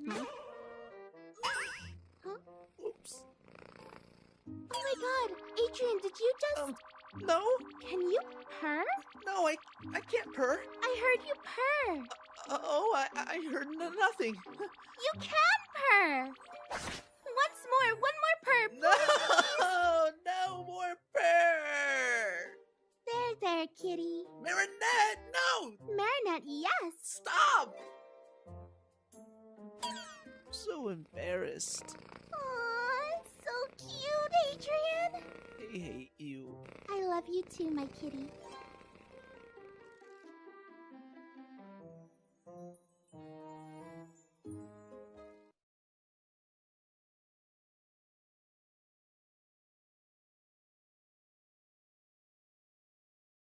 Huh? Oops. Oh my god, Adrian, did you just... No. Can you purr? No, I can't purr. I heard you purr. I heard nothing. You can purr. Once more, one more purr, please. No, no more purr. There, kitty. Marinette, no. Marinette, yes. Stop. I'm so embarrassed. Aw, so cute, Adrian. I hate you. I love you too, my kitty.